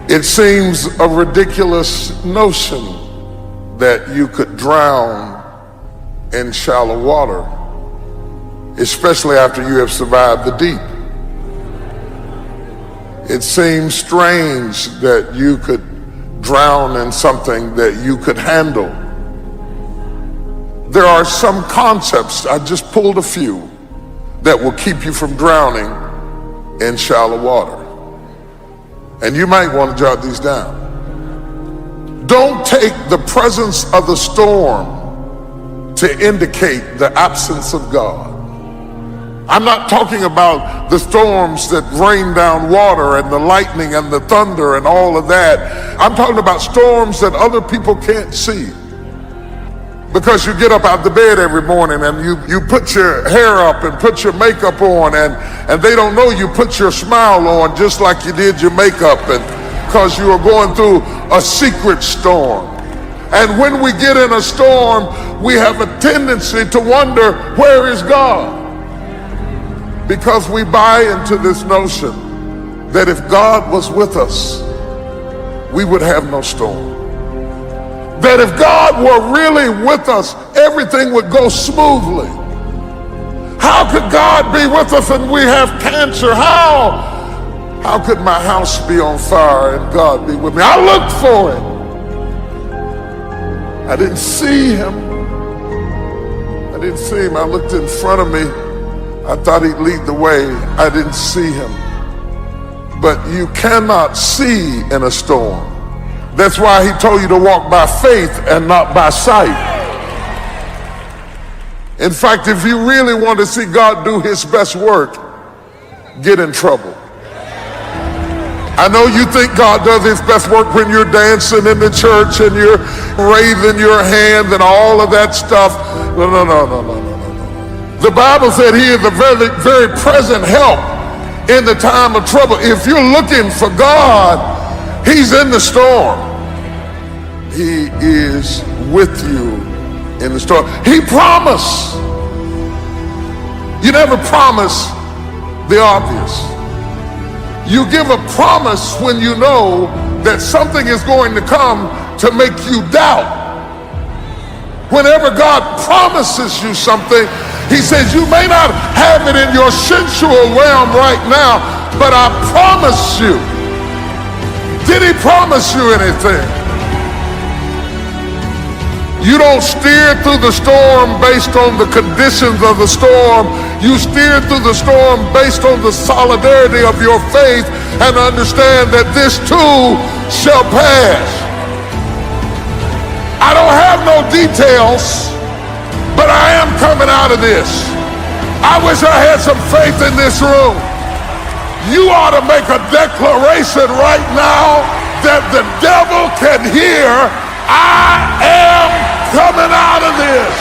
It seems a ridiculous notion that you could drown in shallow water, especially after you have survived the deep. It seems strange that you could drown in something that you could handle. There are some concepts, I just pulled a few, that will keep you from drowning in shallow water. And you might want to jot these down. Don't take the presence of the storm to indicate the absence of God. I'm not talking about the storms that rain down water and the lightning and the thunder and all of that. I'm talking about storms that other people can't see. Because you get up out the bed every morning and you put your hair up and put your makeup on, and they don't know you put your smile on just like you did your makeup, and because you are going through a secret storm. And when we get in a storm, we have a tendency to wonder, where is God? Because we buy into this notion that if God was with us, we would have no storm. That if God were really with us, everything would go smoothly. How could God be with us and we have cancer? How could my house be on fire and God be with me? I looked for him. I didn't see him. I looked in front of me. I thought he'd lead the way. I didn't see him. But you cannot see in a storm. That's why he told you to walk by faith and not by sight. In fact, if you really want to see God do his best work, get in trouble. I know you think God does his best work when you're dancing in the church and you're raising your hand and all of that stuff. No. The Bible said he is a very, very present help in the time of trouble. If you're looking for God, he's in the storm. He is with you in the storm. He promised. You never promise the obvious. You give a promise when you know that something is going to come to make you doubt. Whenever God promises you something, he says, you may not have it in your sensual realm right now, but I promise you. Did he promise you anything? You don't steer through the storm based on the conditions of the storm. You steer through the storm based on the solidarity of your faith and understand that this too shall pass. I don't have no details, but I am coming out of this. I wish I had some faith in this room. You ought to make a declaration right now that the devil can hear. I am coming out of this.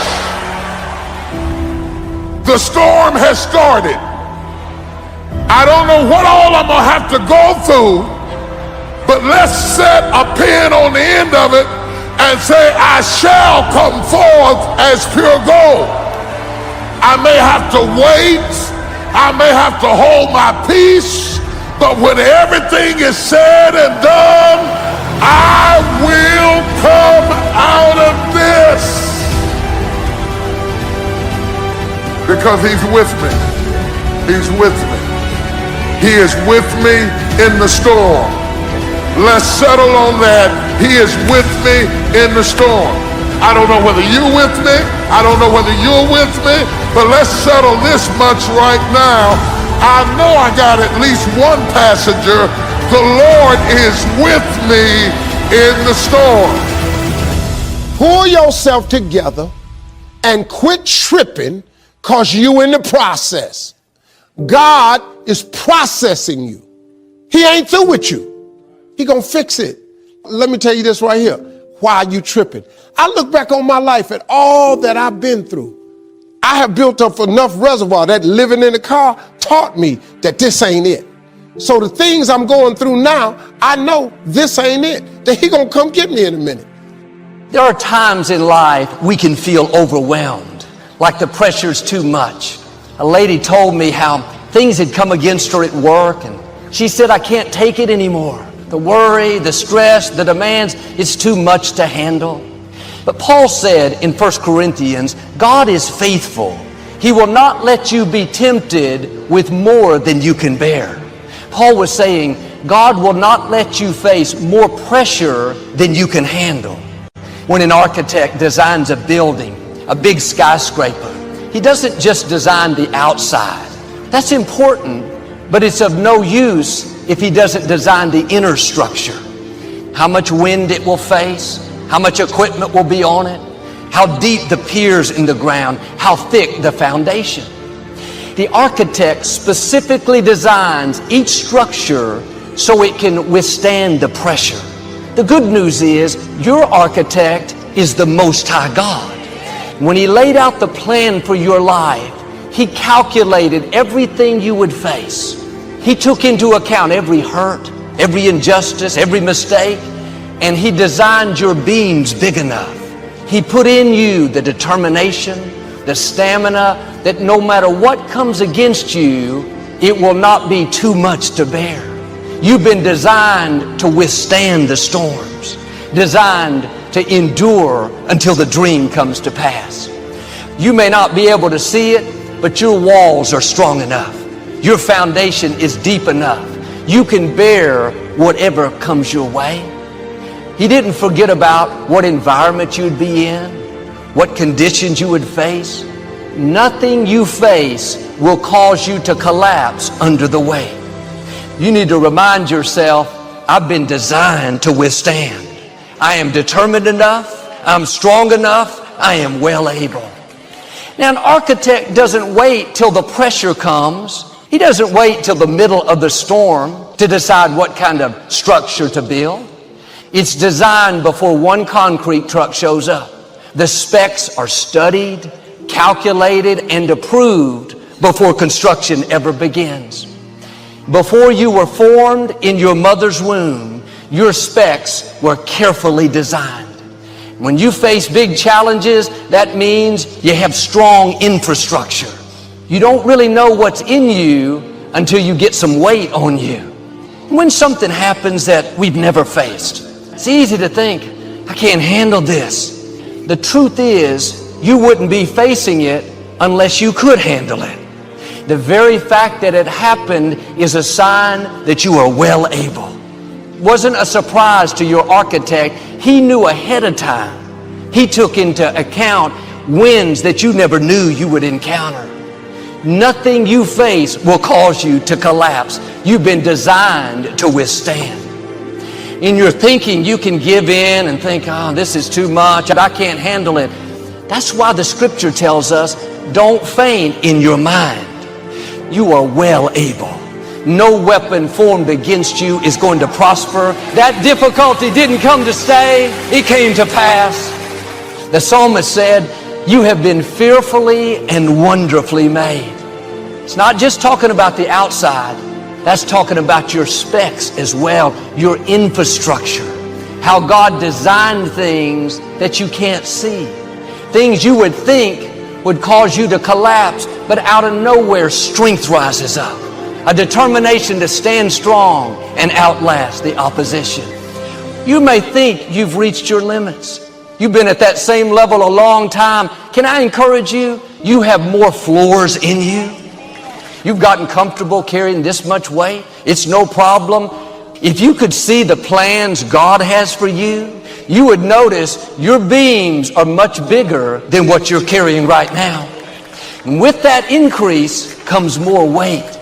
The storm has started. I don't know what all I'm gonna have to go through, but let's set a pin on the end of it and say, I shall come forth as pure gold. I may have to wait, I may have to hold my peace, but when everything is said and done, I will come out of this. Because he's with me. He's with me. He is with me in the storm. Let's settle on that. He is with me in the storm. I don't know whether you're with me. I don't know whether you're with me. But let's settle this much right now. I know I got at least one passenger. The Lord is with me in the storm. Pull yourself together and quit tripping because you in the process. God is processing you. He ain't through with you. He gonna fix it. Let me tell you this right here. Why are you tripping? I look back on my life at all that I've been through. I have built up enough reservoir that living in the car taught me that this ain't it. So the things I'm going through now, I know this ain't it. That he gonna come get me in a minute. There are times in life we can feel overwhelmed, like the pressure's too much. A lady told me how things had come against her at work, and she said, I can't take it anymore. the worry, the stress, the demands, it's too much to handle. But Paul said in 1 Corinthians, God is faithful. He will not let you be tempted with more than you can bear. Paul was saying, God will not let you face more pressure than you can handle. When an architect designs a building, a big skyscraper, he doesn't just design the outside. That's important, but it's of no use if he doesn't design the inner structure. How much wind it will face, how much equipment will be on it, how deep the piers in the ground, how thick the foundation. The architect specifically designs each structure so it can withstand the pressure. The good news is your architect is the Most High God. When He laid out the plan for your life, He calculated everything you would face. He took into account every hurt, every injustice, every mistake, and He designed your beams big enough. He put in you the determination, the stamina, that no matter what comes against you, it will not be too much to bear. You've been designed to withstand the storms, designed to endure until the dream comes to pass. You may not be able to see it, but your walls are strong enough. Your foundation is deep enough. You can bear whatever comes your way. He didn't forget about what environment you'd be in, what conditions you would face. Nothing you face will cause you to collapse under the weight. You need to remind yourself, I've been designed to withstand. I am determined enough. I'm strong enough. I am well able. Now, an architect doesn't wait till the pressure comes. He doesn't wait till the middle of the storm to decide what kind of structure to build. It's designed before one concrete truck shows up. The specs are studied, calculated, and approved before construction ever begins. Before you were formed in your mother's womb, your specs were carefully designed. When you face big challenges, that means you have strong infrastructure. You don't really know what's in you until you get some weight on you. When something happens that we've never faced, it's easy to think, I can't handle this. The truth is, you wouldn't be facing it unless you could handle it. The very fact that it happened is a sign that you are well able. It wasn't a surprise to your architect. He knew ahead of time. He took into account winds that you never knew you would encounter. Nothing you face will cause you to collapse. You've been designed to withstand. In your thinking, you can give in and think, oh, this is too much. I can't handle it. That's why the scripture tells us, don't faint in your mind. You are well able. No weapon formed against you is going to prosper. That difficulty didn't come to stay. It came to pass. The psalmist said, you have been fearfully and wonderfully made. It's not just talking about the outside. That's talking about your specs as well, your infrastructure. How God designed things that you can't see. Things you would think would cause you to collapse, but out of nowhere, strength rises up. A determination to stand strong and outlast the opposition. You may think you've reached your limits. You've been at that same level a long time. Can I encourage you? You have more floors in you. You've gotten comfortable carrying this much weight. It's no problem. If you could see the plans God has for you, you would notice your beams are much bigger than what you're carrying right now. And with that increase comes more weight.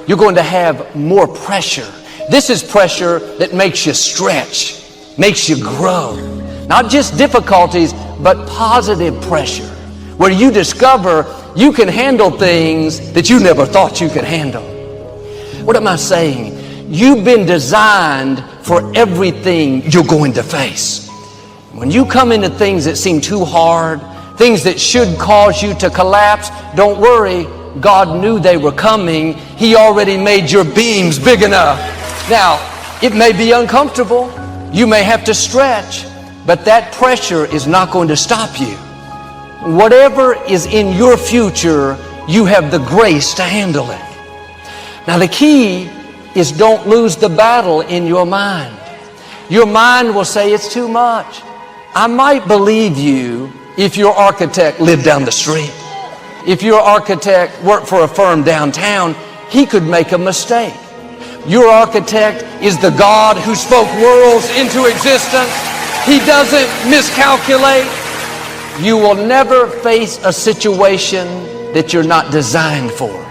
You're going to have more pressure. This is pressure that makes you stretch, makes you grow. Not just difficulties, but positive pressure, where you discover you can handle things that you never thought you could handle. What am I saying? You've been designed for everything you're going to face. When you come into things that seem too hard, things that should cause you to collapse, don't worry. God knew they were coming. He already made your beams big enough. Now, it may be uncomfortable. You may have to stretch, but that pressure is not going to stop you. Whatever is in your future, you have the grace to handle it. Now, the key is don't lose the battle in your mind. Your mind will say it's too much. I might believe you if your architect lived down the street. If your architect worked for a firm downtown, he could make a mistake. Your architect is the God who spoke worlds into existence. He doesn't miscalculate. You will never face a situation that you're not designed for.